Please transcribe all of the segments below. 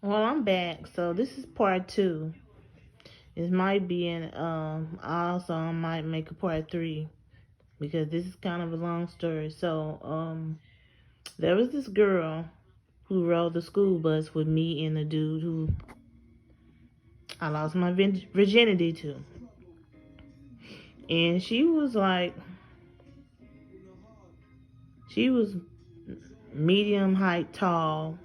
Well, I'm back. So this is part two. This might be also I might make a part three because this is kind of a long story. So there was this girl who rode the school bus with me and the dude who I lost my virginity to. And she was medium height, tall,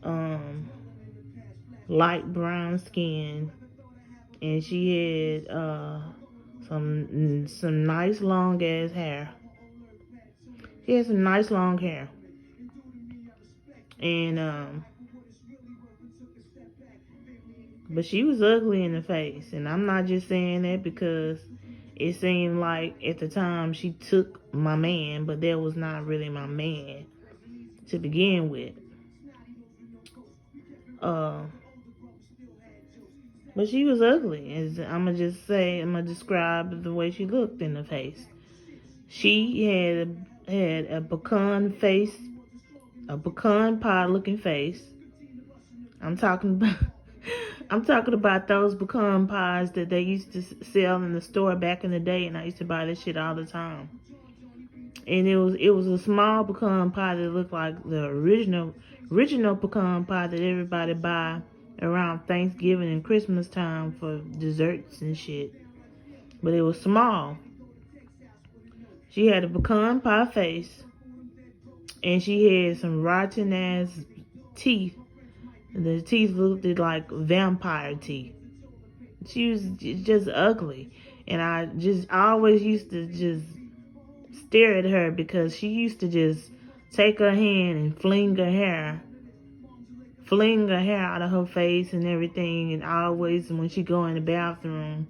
um, light brown skin, and she had some nice long ass hair. She had some nice long hair, and but she was ugly in the face, and I'm not just saying that because it seemed like at the time she took my man, but that was not really my man to begin with. Uh, but she was ugly. As I'm gonna describe the way she looked in the face. She had a pecan face, a pecan pie looking face. I'm talking about I'm talking about those pecan pies that they used to sell in the store back in the day, and I used to buy this shit all the time. And it was a small pecan pie that looked like the original pecan pie that everybody buy around Thanksgiving and Christmas time for desserts and shit. But it was small. She had a pecan pie face, and she had some rotten ass teeth. The teeth looked like vampire teeth. She was just ugly, and I always used to just stare at her because she used to just take her hand and fling her hair out of her face and everything, and always when she go in the bathroom,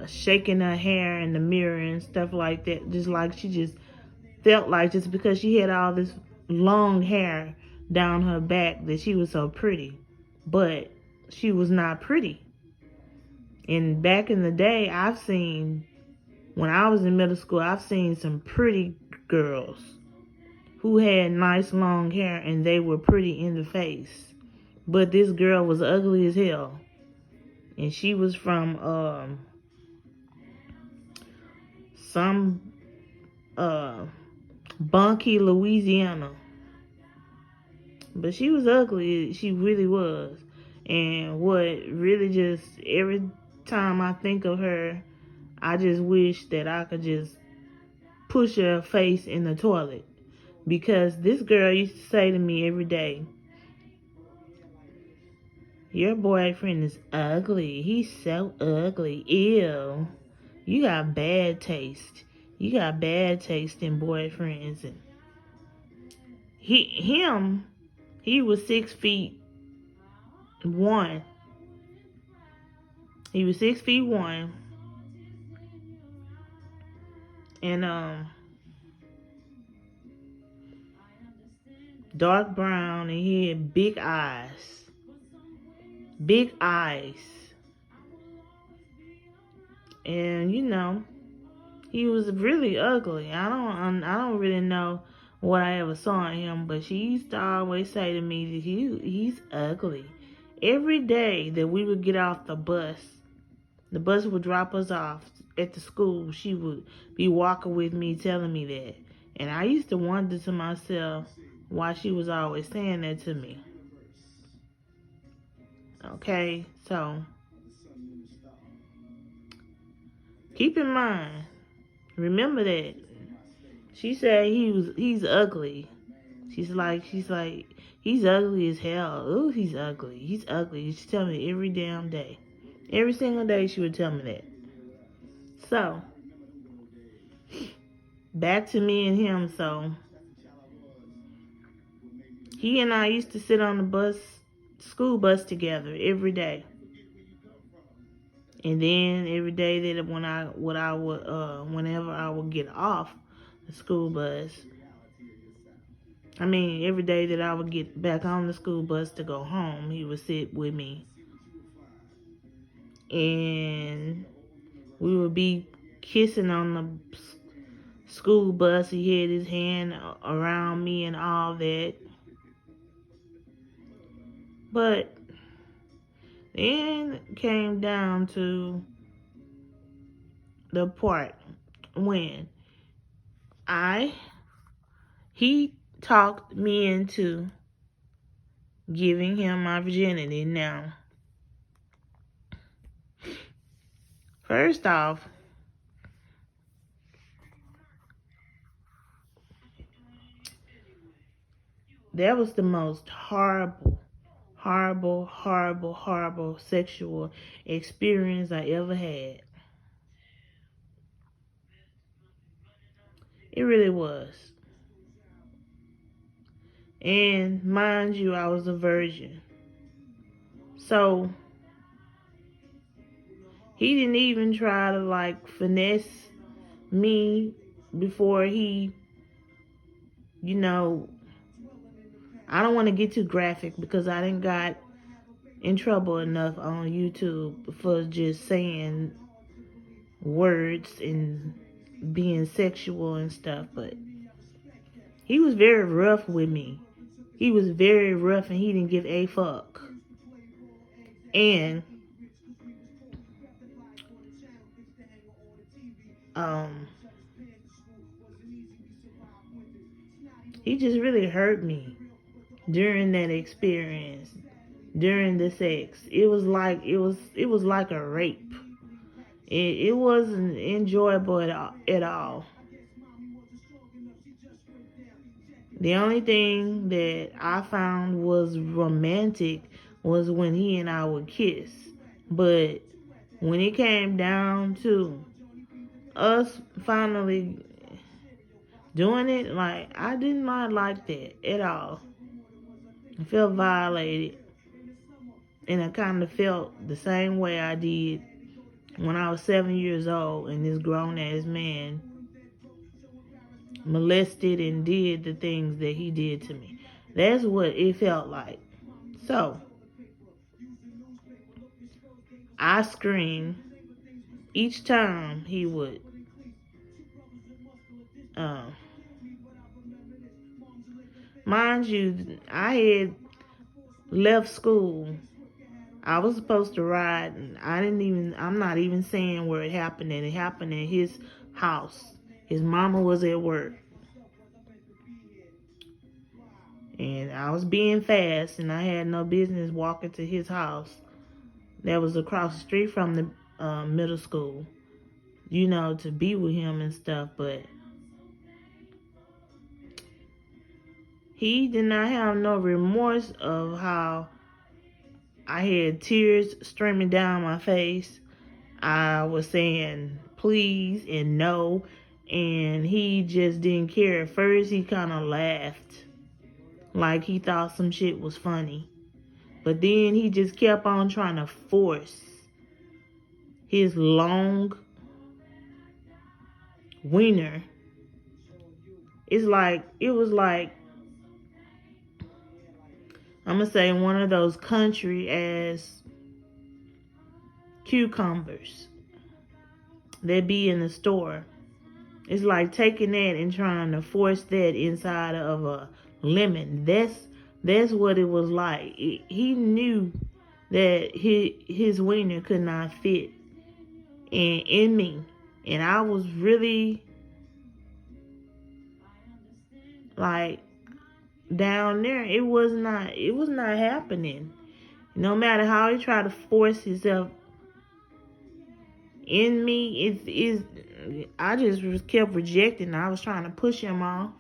shaking her hair in the mirror and stuff like that, just like she just felt like just because she had all this long hair down her back that she was so pretty, but she was not pretty. And back in the day, when I was in middle school, I've seen some pretty girls who had nice long hair and they were pretty in the face. But this girl was ugly as hell. And she was from some uh Bunkie, Louisiana. But she was ugly, she really was. And what really just every time I think of her, I just wish that I could just push her face in the toilet. Because this girl used to say to me every day, your boyfriend is ugly. He's so ugly. Ew. You got bad taste. You got bad taste in boyfriends. And he was 6'1". He was 6'1", and dark brown, and he had big eyes. Big eyes. And he was really ugly. I don't really know what I ever saw in him, but she used to always say to me that he's ugly. Every day that we would get off the bus would drop us off at the school. She would be walking with me telling me that. And I used to wonder to myself why she was always saying that to me. Okay, so keep in mind, remember that she said he's ugly. She's like he's ugly as hell. Ooh, he's ugly. He's ugly. She tell me every damn day. Every single day she would tell me that. So back to me and him. So he and I used to sit on the school bus together every day. And then every day that whenever I would get off the school bus, every day that I would get back on the school bus to go home, he would sit with me. And we would be kissing on the school bus. He had his hand around me and all that. But then came down to the part when he talked me into giving him my virginity. Now, first off, that was the most horrible sexual experience I ever had. It really was. And mind you, I was a virgin. So he didn't even try to like finesse me before he, you know, I don't want to get too graphic because I didn't got in trouble enough on YouTube for just saying words and being sexual and stuff, but he was very rough with me. He was very rough and he didn't give a fuck. And he just really hurt me during that experience, during the sex. It was like a rape. It wasn't enjoyable at all. The only thing that I found was romantic was when he and I would kiss. But when it came down to us finally doing it, like, I did not like that at all. I felt violated. And I kind of felt the same way I did when I was 7 years old and this grown-ass man molested and did the things that he did to me. That's what it felt like. So, I screamed each time he would mind you, I had left school. I was supposed to ride, and I'm not even saying where it happened, and it happened in his house. His mama was at work. And I was being fast, and I had no business walking to his house. That was across the street from the middle school, to be with him and stuff. But he did not have no remorse of how I had tears streaming down my face. I was saying please and no, and he just didn't care. At first, he kind of laughed, like he thought some shit was funny. But then he just kept on trying to force his long wiener. It was like, I'm going to say one of those country ass cucumbers that be in the store. It's like taking that and trying to force that inside of a lemon. That's what it was like. He knew that his wiener could not fit in me. And I was really like down there. It was not happening. No matter how he tried to force himself in me, I just kept rejecting. I was trying to push him off.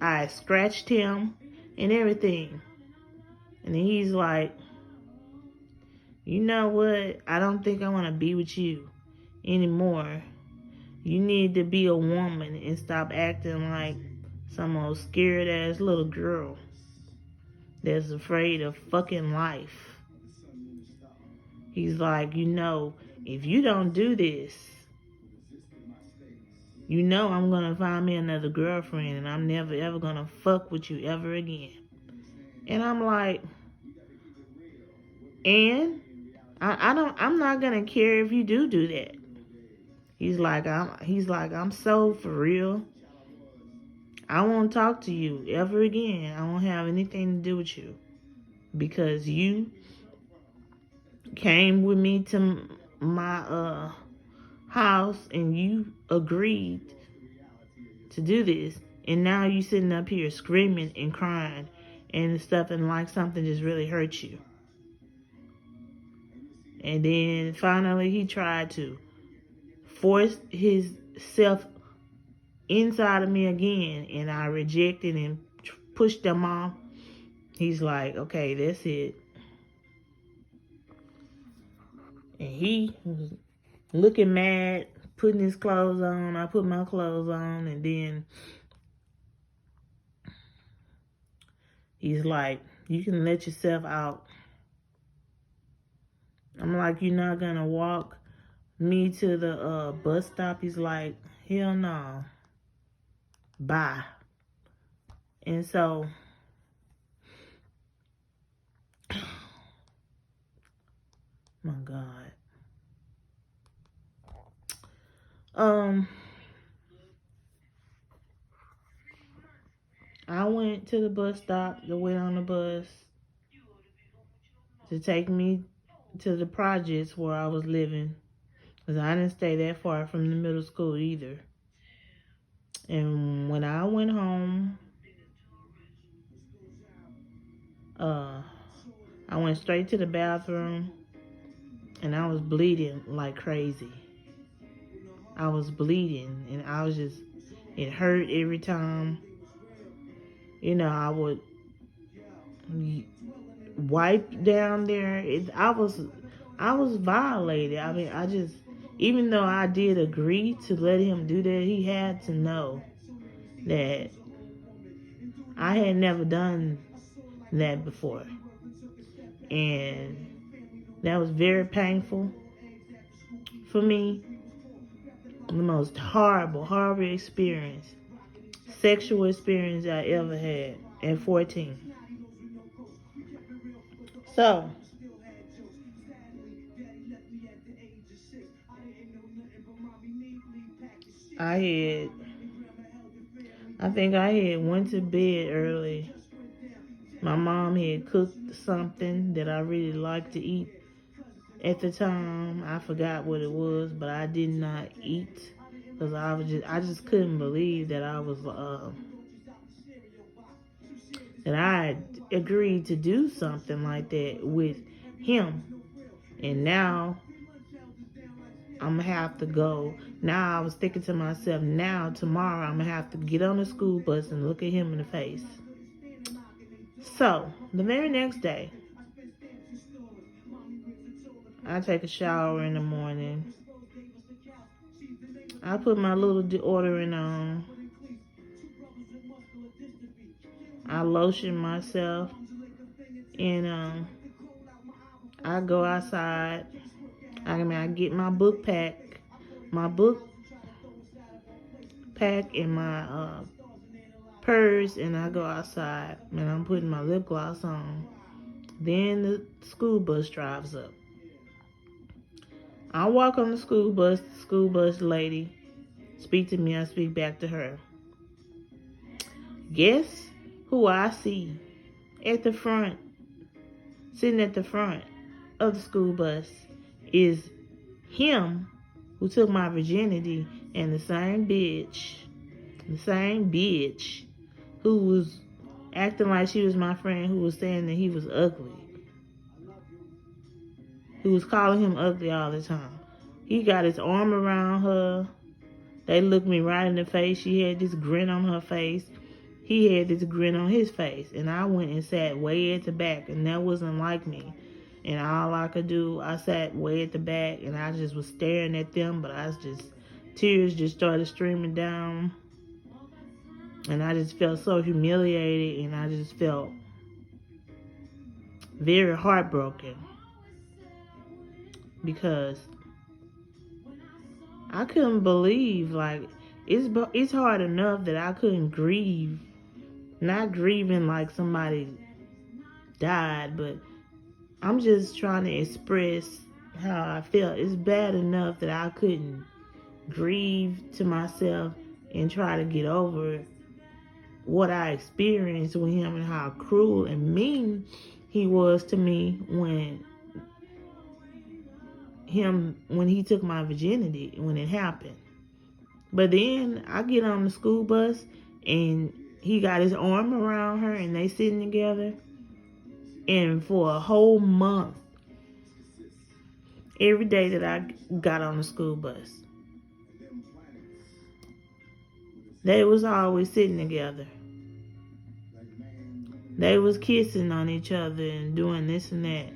I scratched him and everything. And then he's like, you know what? I don't think I want to be with you anymore. You need to be a woman and stop acting like some old scared ass little girl that's afraid of fucking life. He's like, if you don't do this, I'm going to find me another girlfriend and I'm never ever going to fuck with you ever again. And I'm like, and I'm not going to care if you do that. I'm so for real. I won't talk to you ever again. I won't have anything to do with you because you came with me to my house and you agreed to do this, and now you sitting up here screaming and crying and stuff, and like something just really hurt you. And then finally he tried to force his self inside of me again, and I rejected and pushed him off. He's like, okay, that's it. And he was looking mad, putting his clothes on. I put my clothes on, and then he's like, you can let yourself out. I'm like, you're not gonna walk me to the bus stop? He's like, hell no. Bye. And so my God. I went to the bus stop to wait on the bus to take me to the projects where I was living. Because I didn't stay that far from the middle school either. And when I went home, I went straight to the bathroom and I was bleeding like crazy. I was bleeding and I was just, it hurt every time. You know, I would wipe down there. I was violated. I mean, even though I did agree to let him do that, he had to know that I had never done that before. And that was very painful for me. The most horrible experience, sexual experience I ever had at 14. So, I think I had went to bed early. My mom had cooked something that I really liked to eat at the time. I forgot what it was, but I did not eat because I just couldn't believe that that I agreed to do something like that with him. And now I'm gonna have to go. Now I was thinking to myself, now tomorrow I'm gonna have to get on the school bus and look at him in the face. So the very next day, I take a shower in the morning. I put my little deodorant on. I lotion myself, and I go outside. I get my book pack and my purse, and I go outside, and I'm putting my lip gloss on. Then the school bus drives up. I walk on the school bus lady speak to me, I speak back to her. Guess who I see at the front, sitting at the front of the school bus is him who took my virginity, and the same bitch who was acting like she was my friend, who was saying that he was ugly, who was calling him ugly all the time. He got his arm around her. They looked me right in the face. She had this grin on her face. He had this grin on his face. And I went and sat way at the back, and that wasn't like me. And all I could do, I sat way at the back, and I just was staring at them, but tears just started streaming down. And I just felt so humiliated, and I just felt very heartbroken. Because I couldn't believe, like, it's hard enough that I couldn't grieve. Not grieving like somebody died, but I'm just trying to express how I felt. It's bad enough that I couldn't grieve to myself and try to get over what I experienced with him and how cruel and mean he was to me when he took my virginity, when it happened. But then I get on the school bus and he got his arm around her and they sitting together. And for a whole month, every day that I got on the school bus, they was always sitting together. They was kissing on each other and doing this and that.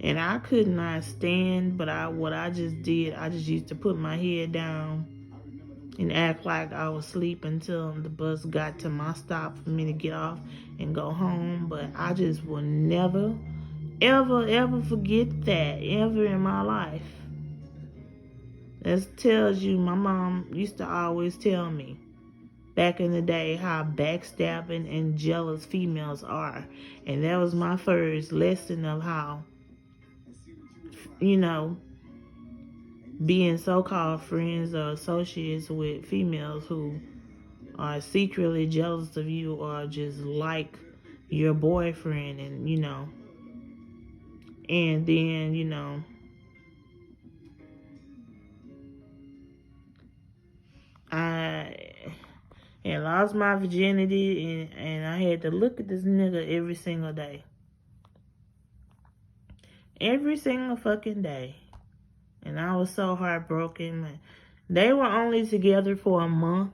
And I could not stand, but what I just did, I just used to put my head down and act like I was asleep until the bus got to my stop for me to get off and go home. But I just will never, ever, ever forget that, ever in my life. That tells you, my mom used to always tell me back in the day how backstabbing and jealous females are. And that was my first lesson of how, being so-called friends or associates with females who are secretly jealous of you or just like your boyfriend, and then, I had lost my virginity and I had to look at this nigga every single day. Every single fucking day. And I was so heartbroken. They were only together for a month.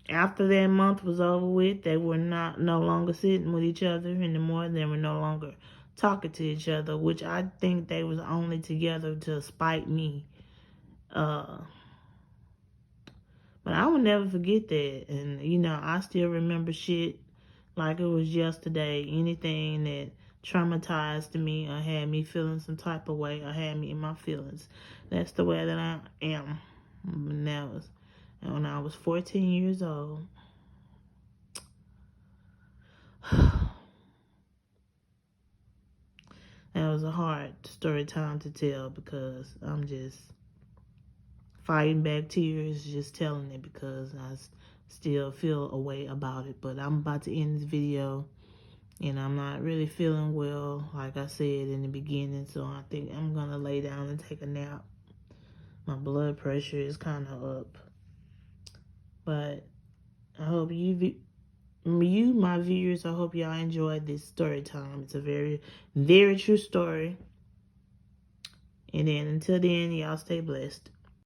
After that month was over with, they were no longer sitting with each other anymore. They were no longer talking to each other, which I think they was only together to spite me. But I will never forget that. And, I still remember shit like it was yesterday. Anything that traumatized me or had me feeling some type of way or had me in my feelings. That's the way that I am. And that was when I was 14 years old. That was a hard story time to tell because I'm just fighting back tears just telling it because I still feel a way about it. But I'm about to end this video and I'm not really feeling well, like I said in the beginning, so I think I'm gonna lay down and take a nap. My blood pressure is kind of up. But I hope my viewers, I hope y'all enjoyed this story time. It's a very, very true story. And then until then, y'all stay blessed.